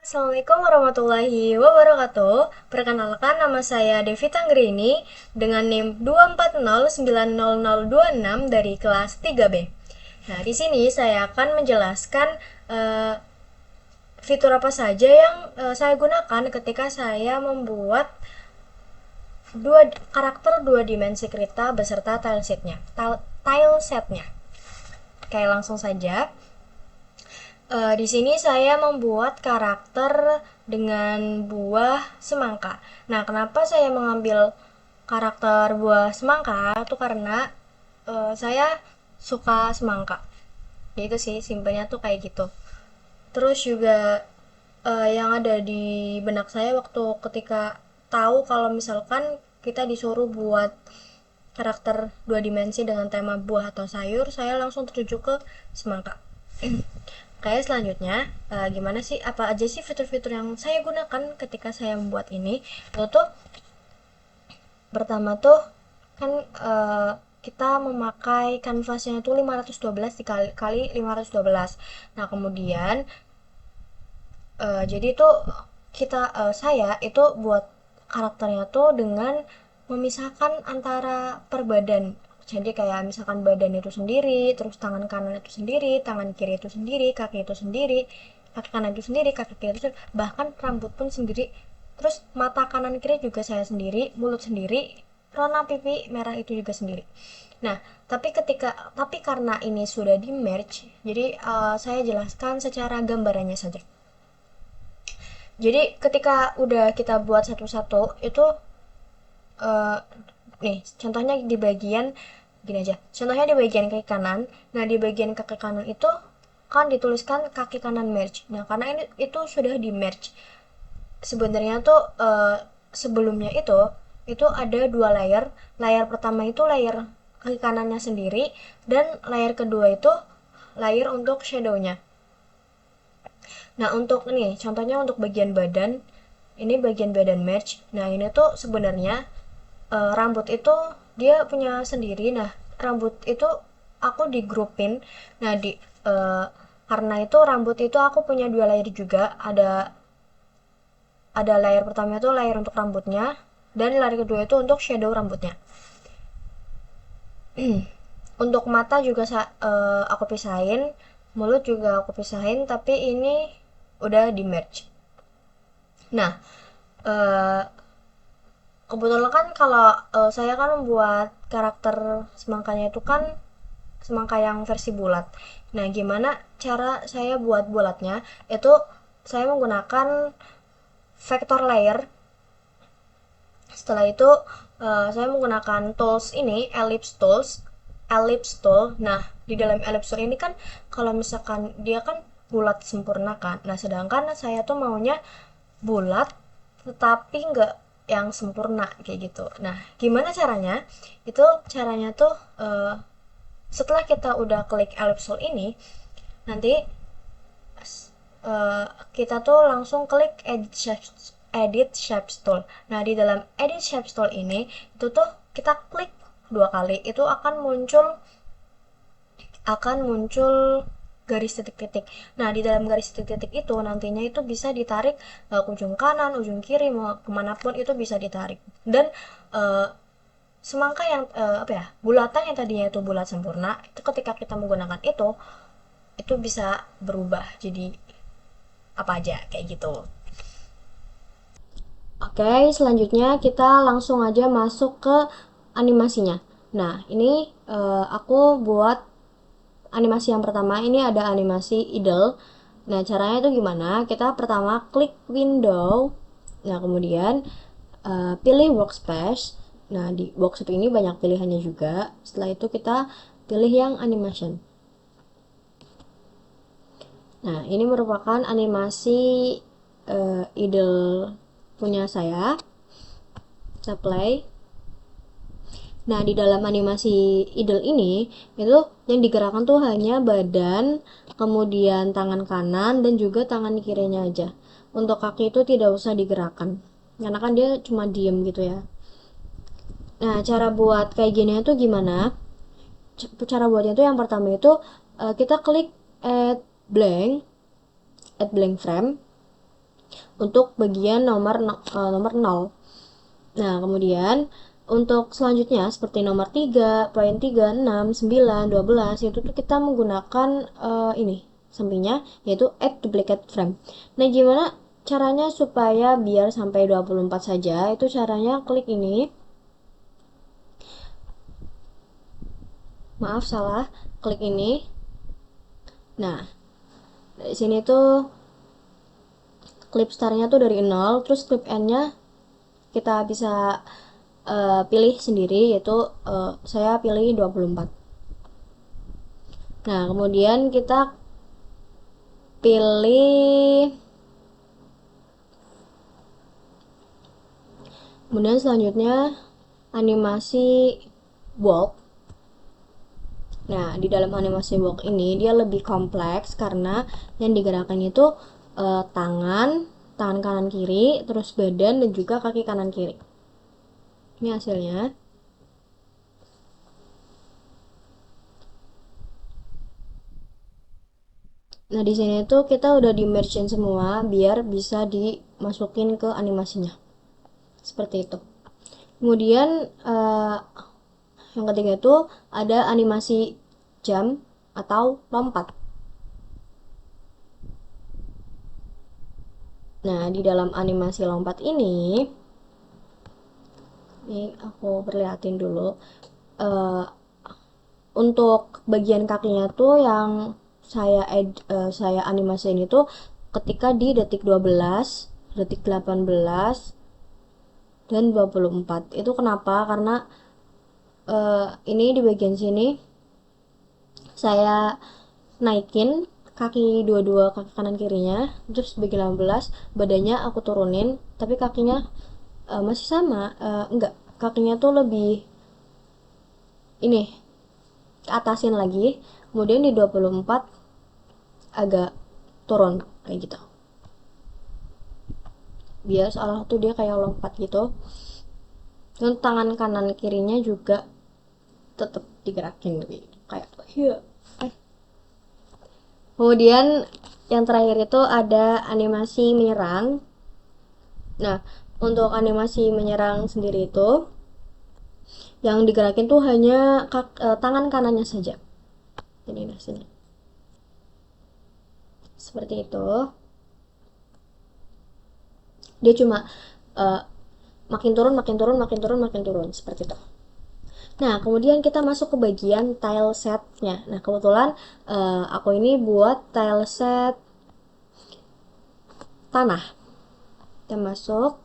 Assalamualaikum warahmatullahi wabarakatuh. Perkenalkan, nama saya Devita Anggrini dengan NIM 2409026 dari kelas 3B. Nah, di sini saya akan menjelaskan eh, fitur apa saja yang saya gunakan ketika saya membuat dua karakter dua dimensi Krita beserta tilesetnya. Tilesetnya. Oke, langsung saja. Di sini saya membuat karakter dengan buah semangka. Nah, kenapa saya mengambil karakter buah semangka? Itu karena saya suka semangka. Ya itu sih, simpelnya tuh kayak gitu. Terus juga yang ada di benak saya waktu ketika tahu kalau misalkan kita disuruh buat karakter dua dimensi dengan tema buah atau sayur, saya langsung tertuju ke semangka. Kayak selanjutnya, gimana sih, apa aja sih fitur-fitur yang saya gunakan ketika saya membuat ini? Itu tuh pertama tuh kan kita memakai kanvasnya itu 512 dikali 512. Nah, kemudian jadi tuh saya itu buat karakternya tuh dengan memisahkan antara per badan. Jadi kayak misalkan badan itu sendiri, terus tangan kanan itu sendiri, tangan kiri itu sendiri, kaki itu sendiri, kaki kanan itu sendiri, kaki kiri itu sendiri, bahkan rambut pun sendiri. Terus mata kanan kiri juga saya sendiri, mulut sendiri, rona pipi merah itu juga sendiri. Nah, tapi karena ini sudah di merge, jadi saya jelaskan secara gambarannya saja. Jadi ketika udah kita buat satu-satu itu eh, nih contohnya di bagian gini aja. Contohnya di bagian kaki kanan. Nah, di bagian kaki kanan itu kan dituliskan kaki kanan merge. Nah, karena ini itu sudah di merge. Sebenarnya tuh sebelumnya itu ada dua layer. Layer pertama itu layer kaki kanannya sendiri dan layer kedua itu layer untuk shadownya. Nah, untuk ini contohnya untuk bagian badan, ini bagian badan merge. Nah, ini tuh sebenarnya rambut itu dia punya sendiri. Nah, rambut itu aku di groupin. Nah, karena itu rambut itu aku punya dua layer juga. Ada layer pertama itu layer untuk rambutnya dan layer kedua itu untuk shadow rambutnya. Untuk mata juga aku pisahin, mulut juga aku pisahin, tapi ini udah di merge. Nah, eh, kebetulan kan kalau saya kan membuat karakter semangkanya itu kan semangka yang versi bulat. Nah, gimana cara saya buat bulatnya? Itu saya menggunakan vector layer. Setelah itu saya menggunakan tools ini, ellipse tool. Nah, di dalam ellipse tool ini kan kalau misalkan dia kan bulat sempurna kan. Nah, sedangkan saya tuh maunya bulat tetapi nggak yang sempurna kayak gitu. Nah, gimana caranya? Itu caranya tuh setelah kita udah klik ellipse tool ini, nanti kita tuh langsung klik edit shapes tool. Nah, di dalam edit shapes tool ini itu tuh kita klik dua kali itu akan muncul garis titik-titik. Nah, di dalam garis titik-titik itu nantinya itu bisa ditarik ujung kanan, ujung kiri, mau kemanapun itu bisa ditarik. Dan uh, semangka yang bulatan yang tadinya itu bulat sempurna, itu ketika kita menggunakan itu bisa berubah jadi apa aja kayak gitu. Oke, selanjutnya kita langsung aja masuk ke animasinya. Nah, ini aku buat animasi yang pertama. Ini ada animasi idle. Nah, caranya itu gimana? Kita pertama klik window. Nah, kemudian pilih workspace. Nah, di workspace ini banyak pilihannya juga. Setelah itu kita pilih yang animation. Nah, ini merupakan animasi idle punya saya. Kita play. Nah, di dalam animasi idle ini, itu yang digerakkan tuh hanya badan, kemudian tangan kanan, dan juga tangan kirinya aja. Untuk kaki itu tidak usah digerakkan, karena kan dia cuma diem gitu ya. Nah, cara buat kayak gini itu gimana? Cara buatnya itu yang pertama itu kita klik add blank frame. untuk bagian nomor 0. Nah, kemudian untuk selanjutnya seperti nomor 3, poin 3, 6, 9, 12 itu tuh kita menggunakan ini sampingnya yaitu add duplicate frame. Nah, gimana caranya supaya biar sampai 24 saja? Itu caranya klik ini. Maaf salah, klik ini. Nah, dari sini tuh clip startnya tuh dari 0, terus clip end-nya kita bisa pilih sendiri, yaitu saya pilih 24. Nah, kemudian kita pilih, kemudian selanjutnya animasi walk. Nah, di dalam animasi walk ini dia lebih kompleks karena yang digerakkan itu tangan kanan kiri, terus badan dan juga kaki kanan kiri. Ini hasilnya. Nah, di sini tuh kita udah di merge semua biar bisa dimasukin ke animasinya. Seperti itu. Kemudian yang ketiga itu ada animasi jump atau lompat. Nah, di dalam animasi lompat ini aku perlihatin dulu. Untuk bagian kakinya tuh yang saya animasiin itu ketika di detik 12, detik 18, dan 24. Itu kenapa? Karena ini di bagian sini saya naikin kaki dua-dua, kaki kanan kirinya, terus bagian 18 badannya aku turunin, tapi kakinya masih sama, enggak, kakinya tuh lebih ini ke atasin lagi, kemudian di 24 agak turun kayak gitu, biar seolah tuh dia kayak lompat gitu, dan tangan kanan kirinya juga tetap digerakin gitu kayak iya. Kemudian yang terakhir itu ada animasi menyerang. Nah, untuk animasi menyerang sendiri itu yang digerakin tuh hanya tangan kanannya saja. Jadi nah sini. Seperti itu. Dia cuma makin turun, makin turun, makin turun, makin turun, seperti itu. Nah, kemudian kita masuk ke bagian tile setnya. Nah, kebetulan aku ini buat tile set tanah. Kita masuk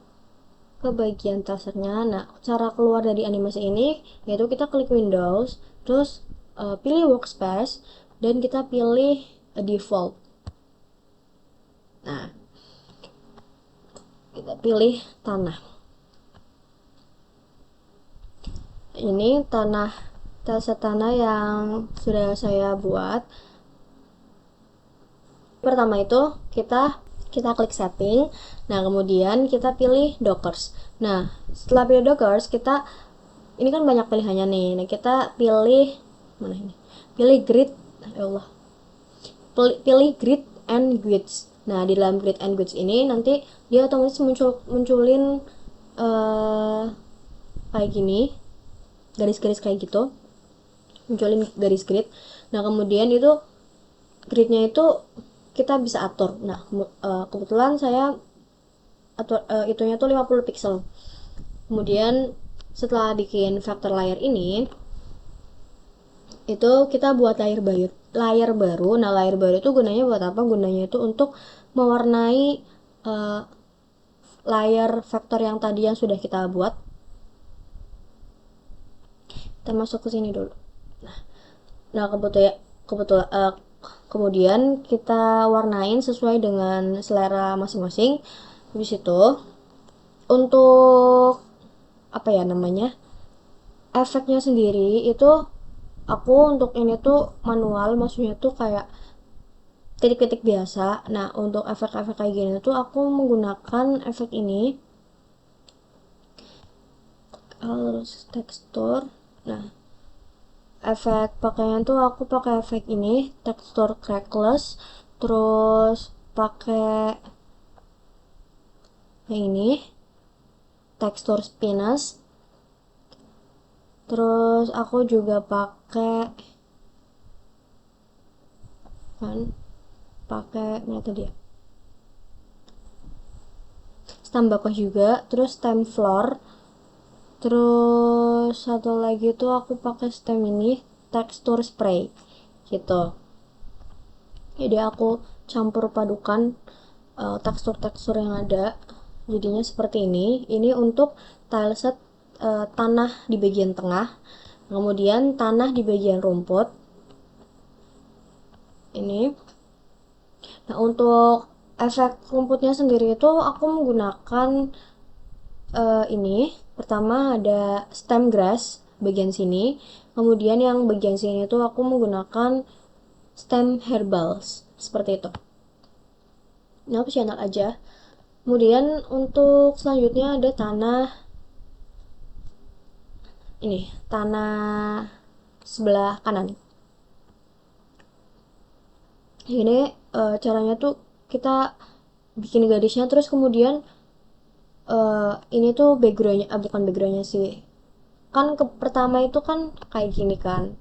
ke bagian tasernya. Nah, cara keluar dari animasi ini yaitu kita klik Windows, terus pilih Workspace, dan kita pilih Default. Nah, kita pilih tanah. Ini taser tanah yang sudah saya buat. Pertama itu kita klik setting. Nah, kemudian kita pilih Dockers. Nah, setelah pilih Dockers, ini kan banyak pilihannya nih. Nah, kita pilih mana ini? Pilih grid. Ya Allah. Pilih grid and grids. Nah, di dalam grid and grids ini nanti dia otomatis munculin kayak gini. Garis-garis kayak gitu. Munculin garis grid. Nah, kemudian itu gridnya itu kita bisa atur. Nah, kebetulan saya atur itunya tuh 50 pixel. Kemudian setelah bikin vector layer ini, itu kita buat layar baru. Nah, layar baru itu gunanya buat apa? Gunanya itu untuk mewarnai layar vektor yang tadi yang sudah kita buat. Kita masuk ke sini dulu. Nah, kemudian kita warnain sesuai dengan selera masing-masing. Habis itu untuk apa ya namanya, efeknya sendiri itu aku untuk ini tuh manual, maksudnya tuh kayak titik-titik biasa. Nah, untuk efek-efek kayak gini tuh aku menggunakan efek ini, tekstur. Nah, efek pakaian tuh aku pakai efek ini, tekstur crackless, terus pakai yang ini tekstur spinach. Terus aku juga pakai mana tadi ya, stem bakwan juga, terus stem flour, terus satu lagi tuh aku pakai stem ini tekstur spray gitu. Jadi aku campur padukan tekstur-tekstur yang ada, jadinya seperti ini untuk tileset tanah di bagian tengah, kemudian tanah di bagian rumput ini. Nah, untuk efek rumputnya sendiri itu aku menggunakan ini pertama ada stem grass bagian sini, kemudian yang bagian sini itu aku menggunakan stem herbals seperti itu. Ini opsional aja. Kemudian untuk selanjutnya ada tanah sebelah kanan. Ini caranya tuh kita bikin garisnya, terus kemudian ini tuh backgroundnya, bukan backgroundnya sih, kan pertama itu kan kayak gini kan.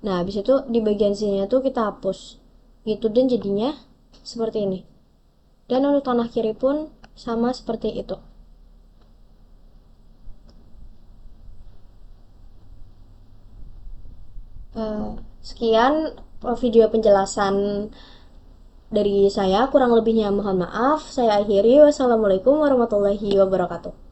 Nah, habis itu di bagian sini tuh kita hapus gitu, dan jadinya seperti ini. Dan untuk tanah kiri pun sama seperti itu. Sekian video penjelasan dari saya, kurang lebihnya mohon maaf. Saya akhiri. Wassalamualaikum warahmatullahi wabarakatuh.